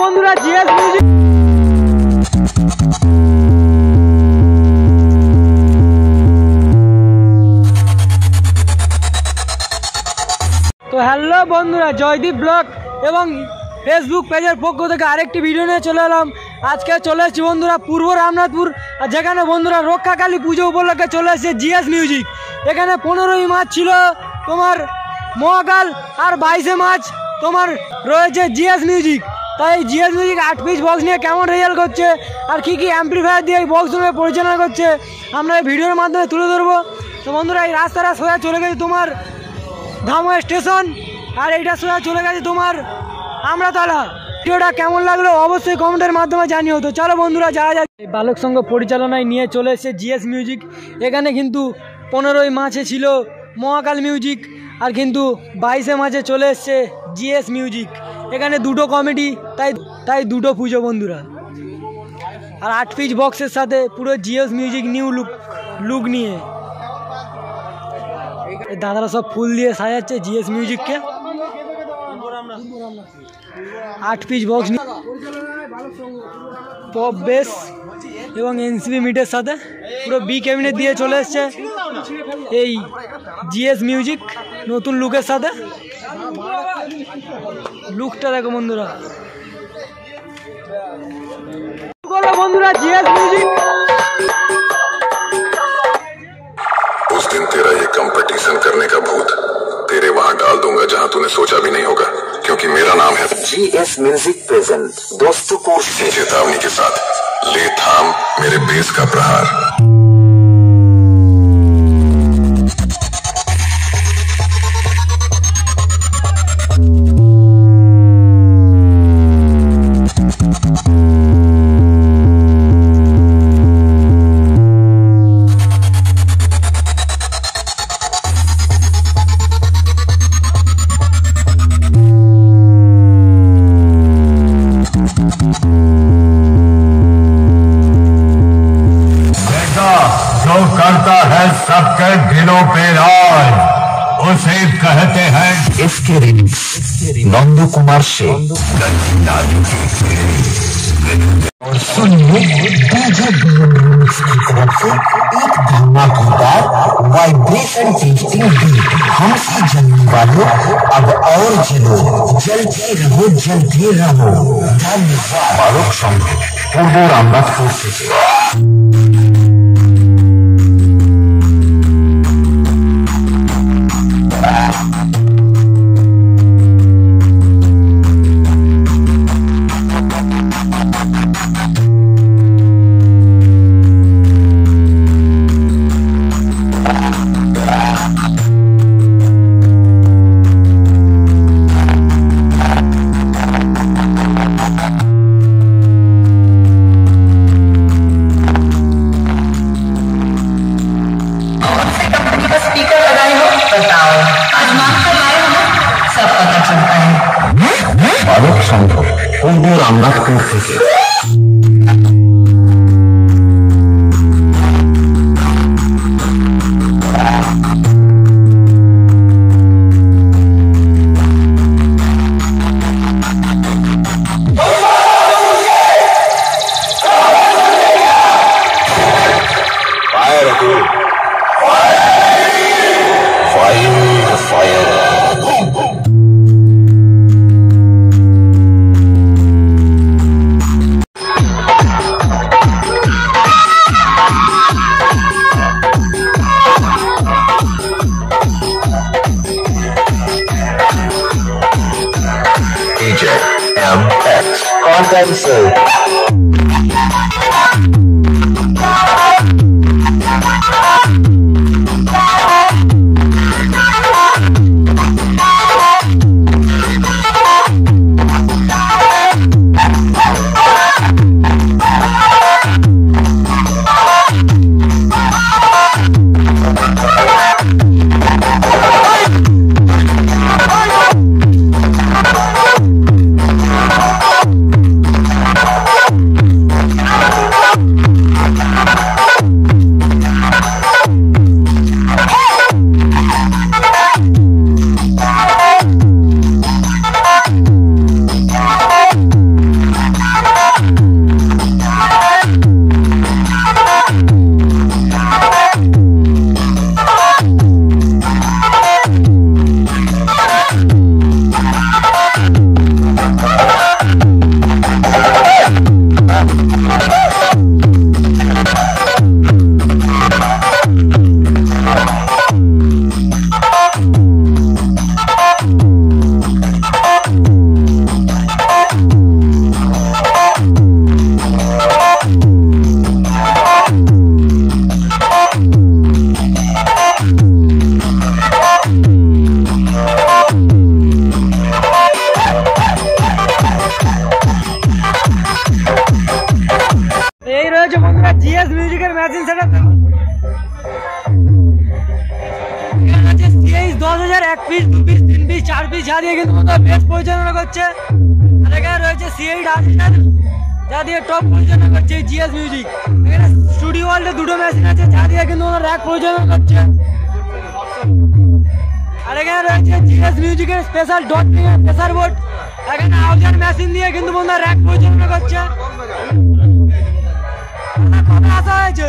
বন্ধুরা GS music. তো hello বন্ধুরা, জয়দীপ ব্লগ এবং ফেসবুক পেজের পক্ষ থেকে আরেকটি ভিডিও নিয়ে চলে এলাম। আজকে চলে এসেছি বন্ধুরা পূর্ব রামনাথপুর, যেখানে বন্ধুরা রক্ষাকালী পুজো উপলক্ষে চলে এসেছে জিএস মিউজিক। এখানে 15ই মার্চ ছিল তোমার মহাকাল, আর 22শে মার্চ তোমার রয়েছে জিএস মিউজিক। তাই জিএস মিউজিক 8 পিস বক্স নিয়ে কেমন রেজাল্ট করছে আর কি কি অ্যাম্প্লিফায়ার দিয়ে এই বক্সগুলো পরিচালনা করছে আমরা এই ভিডিওর মাধ্যমে তুলে ধরবো। তো বন্ধুরা এই রাস্তাটা সোজা চলে গেছে তোমার ধামা স্টেশন, আর এইটা সোজা চলে গেছে তোমার আমরাতলা। ভিডিওটা কেমন লাগলো অবশ্যই কমেন্টের মাধ্যমে জানিও। তো চলো বন্ধুরা যাওয়া যাক। এই বালক সংঘ পরিচালনায় নিয়ে চলে এসেছে জিএস মিউজিক। এখানে কিন্তু 15ই মার্চে ছিল মহাকাল মিউজিক, আর কিন্তু 22শে মার্চে চলে এসছে জিএস মিউজিক। এখানে দুটো কমেডি, তাই দুটো পুজো বন্ধুরা। আর 8 পিস বক্সের সাথে পুরো জিএস মিউজিক নিউ লুক নিয়ে দাদারা সব ফুল দিয়ে সাজাচ্ছে জিএস মিউজিককে। 8 পিস বক্স পপ বেস এবং এনসিবি মিটের সাথে পুরো বি ক্যাবিনেট দিয়ে চলে এসছে এই জিএস মিউজিক নতুন লুকের সাথে। লুকটা দেখো বন্ধুরা, বন্ধুরা জিএস মিউজিক। उस दिन तेरा ये कंपटीशन करने का भूत तेरे वहां डाल दूंगा जहां तूने सोचा भी नहीं होगा, क्योंकि मेरा नाम है जीएस म्यूजिक प्रेजेंट। दोस्तों को चेतावनी के साथ ले थाम मेरे बेस का प्रहार। जो करता है सबके दिलों पे राज उसे कहते हैं इसके नंद कुमार से। और सुनिए डीजे की तरफ से एक धमाकेदार वाइब्रेशन टेस्टिंग बीट। हमसे जलने वालों अब और जलो, जलते रहो। बालक संघ पूर्व रामनाथपुर से। बालक संघ पूर्व रामनाथपुर থেকে। DJ MX Condensate. জিএস মিউজিকের মেশিন সেটআপ দেখুন। এখানে আছে CH 10,000 1 piece 2 piece 3 piece 4 piece যা দিয়ে কিন্তু বেস্ট পরিচালনা করছে। আর এখানে রয়েছে সিএইচ 8000 যা দিয়ে টপ পরিচালনা করছে জিএস মিউজিক। এখানে স্টুডিও ওয়ার্ল্ডে দুটো মেশিন আছে যা দিয়ে কিন্তু র্যাক পরিচালনা করছে। আর এখানে রয়েছে জিএস মিউজিকের স্পেশাল ডট প্রেসার বোর্ড। এখানে আউজার মেশিন দিয়ে কিন্তু বন্ধুরা র্যাক পরিচালনা করছে। কবে আসা হয়েছে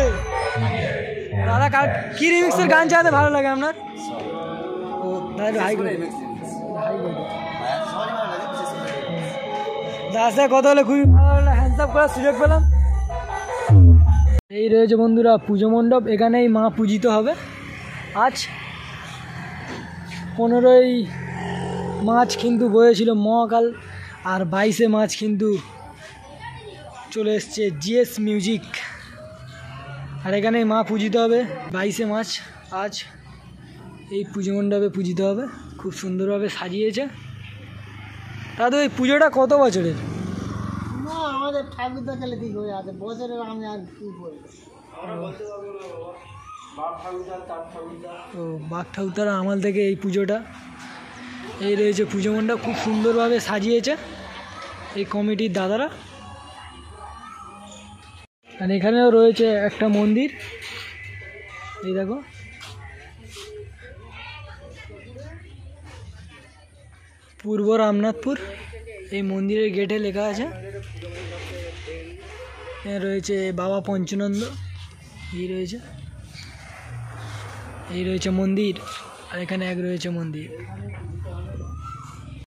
দাদা? কি রিমিক্সের গান চাইতে ভালো লাগে আপনার? ও দাদা হাই করে দাদা কথা হলে খুবই ভালো হলো, হ্যান্ডসাপ করার সুযোগ পেলাম। এই রয়েছে বন্ধুরা পুজো মণ্ডপ, এখানেই মা পূজিত হবে। আজ 15ই মার্চ কিন্তু বয়েছিল মহাকাল, আর 22শে মার্চ কিন্তু চলে এসছে জিএস মিউজিক। আর এখানেই মা পূজিত হবে 22শে মার্চ। আজ এই পুজো মণ্ডপে পূজিত হবে, খুব সুন্দরভাবে সাজিয়েছে। দাদু এই পুজোটা কত বছরের? না আমাদের ঠাকুরদা খেলে ঠিক হয়ে আছে বছরের, আমি আর কি বলবো। তো বাঘ ঠাকুরদার আমল থেকে এই পুজোটা। এই রয়েছে পুজো মণ্ডপ, খুব সুন্দরভাবে সাজিয়েছে এই কমিটির দাদারা। আর এখানেও রয়েছে একটা মন্দির, এই দেখো। পূর্ব রামনাথপুর, এই মন্দিরের গেটে লেখা আছে। এখানে রয়েছে বাবা পঞ্চনন্দ, এই রয়েছে মন্দির। আর এখানে এক রয়েছে মন্দির।